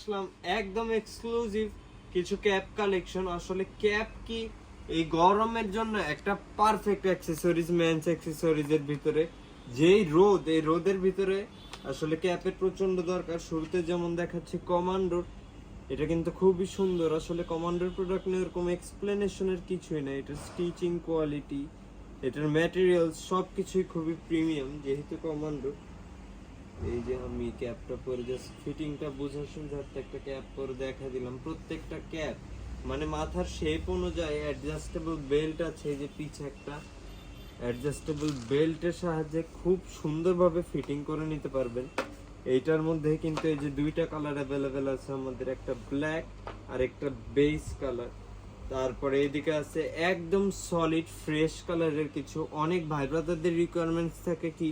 আসলাম একদম এক্সক্লুসিভ কিছু cap collection. আসলে ক্যাপ কি এই গরমের জন্য একটা পারফেক্ট অ্যাকসেসরিজ, মেন্স অ্যাকসেসরিজ এর ভিতরে। যেই রোদ, এই রোদের ভিতরে আসলে ক্যাপের প্রচন্ড দরকার। শুরুতে যেমন দেখাচ্ছি কমান্ডোর, এটা কিন্তু খুবই সুন্দর। আসলে কমান্ডোর প্রোডাক্ট নিয়ে এরকম এক্সপ্লেনেশনের কিছুই না। এটার স্টিচিং কোয়ালিটি, এটার ম্যাটেরিয়ালস সবকিছুই খুবই প্রিমিয়াম। যেহেতু কমান্ডো, এই যে আমি ক্যাপটা পরে জাস্ট ফিটিংটা বোঝার সুবিধার্থে একটা ক্যাপ পরে দেখা দিলাম। প্রত্যেকটা ক্যাপ মানে মাথার শেপ অনুযায়ী অ্যাডজাস্টেবল বেল্ট আছে। এই যে পিছে একটা অ্যাডজাস্টেবল বেল্টের সাহায্যে খুব সুন্দরভাবে ফিটিং করে নিতে পারবেন। এইটার মধ্যে কিন্তু এই যে দুইটা কালার অ্যাভেলেবেল আছে আমাদের, একটা ব্ল্যাক আর একটা বেস কালার। তারপরে এইদিকে আছে একদম সলিড ফ্রেশ কালারের কিছু। অনেক ভাই ব্রাদারদের রিকোয়ারমেন্টস থাকে কি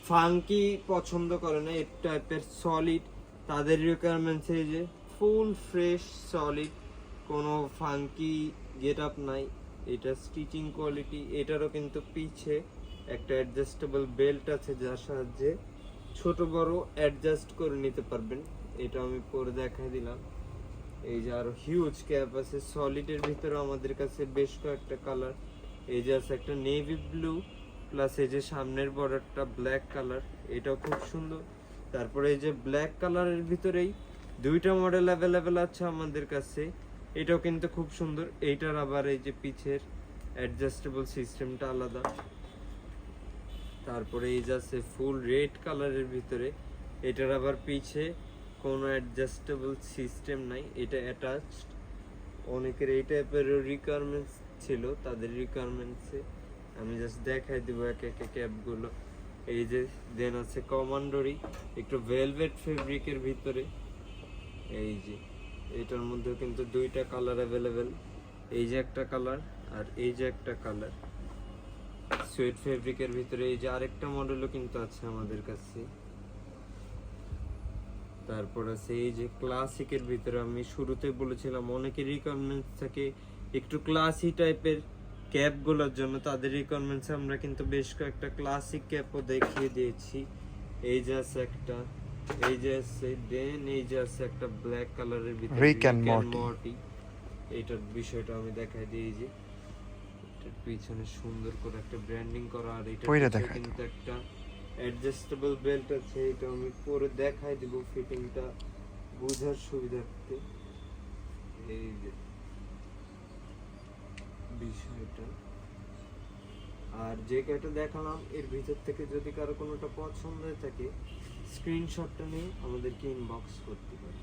ফাঙ্কি পছন্দ করে না, এই টাইপের সলিড। তাদের রিকোয়ারমেন্টস এই যে ফুল ফ্রেশ সলিড, কোনো ফাঙ্কি গেট আপ নাই। এটা স্টিচিং কোয়ালিটি। এটারও কিন্তু পিছে একটা অ্যাডজাস্টেবল বেল্ট আছে, যার সাহায্যে ছোট বড় অ্যাডজাস্ট করে নিতে পারবেন। এটা আমি পরে দেখাই দিলাম। এই যে আরো হিউজ ক্যাপ আছে সলিডের ভিতরে আমাদের কাছে বেশ কয়েকটা কালার। এই যে আছে একটা নেভি ব্লু, প্লাস এই যে সামনের বর্ডারটা ব্ল্যাক কালার, এটাও খুব সুন্দর। তারপরে এই যে ব্ল্যাক কালারের ভিতরেই দুইটা মডেল অ্যাভেলেবেল আছে আমাদের কাছে, এটাও কিন্তু খুব সুন্দর। এইটার আবার এই যে পিছের অ্যাডজাস্টেবল সিস্টেমটা আলাদা। তারপরে এই যে আছে ফুল রেড কালারের ভিতরে, এটার আবার পিছে কোনো অ্যাডজাস্টেবল সিস্টেম নাই, এটা অ্যাটাচড। অনেকের এই টাইপের রিকোয়ারমেন্টস ছিল, তাদের রিকোয়ারমেন্টসে আমি জাস্ট দেখাই দিব এক এক ক্যাপগুলো। এই যে দেন আছে কমান্ডোরি, একটু ভেলভেট ফেব্রিকের ভিতরে। এই যে এটার মধ্যে কিন্তু দুইটা কালার অ্যাভেলেবেল, এই যে একটা কালার আর এই যে একটা কালার সুইট ফেব্রিকের ভিতরে। এই যে আরেকটা মডেলও কিন্তু আছে আমাদের কাছে। তারপর আছে এই যে ক্লাসিকের ভিতরে, আমি শুরুতে বলেছিলাম অনেকের রিকোয়ারমেন্টস থাকে একটু ক্লাসি টাইপের ক্যাপগুলোর জন্য। তাদের রিকোয়ারমেন্টস আমরা কিন্তু বেশ কয়েকটা ক্লাসিক ক্যাপও দেখিয়ে দিয়েছি। এই যে আছে একটা, এই যে আছে দেন এই যে আছে একটা ব্ল্যাক কালারের ভিতরে রিক অ্যান্ড মর্টি। এইটার বিষয়টা আমি দেখাই দিই। এই যে এটার পিছনে সুন্দর করে একটা ব্র্যান্ডিং করা, আর এটার পিছনে কিন্তু একটা অ্যাডজাস্টেবল বেল্ট আছে। এটা আমি পরে দেখাই দিব ফিটিংটা বোঝার সুবিধার্থে। এই যে বিষয়টা, আর যে কয়টা দেখালাম এর ভিতর থেকে যদি কারো কোনোটা পছন্দ হয়ে থাকে স্ক্রিনশটটা নিয়ে আমাদেরকে ইনবক্স করতে পারে।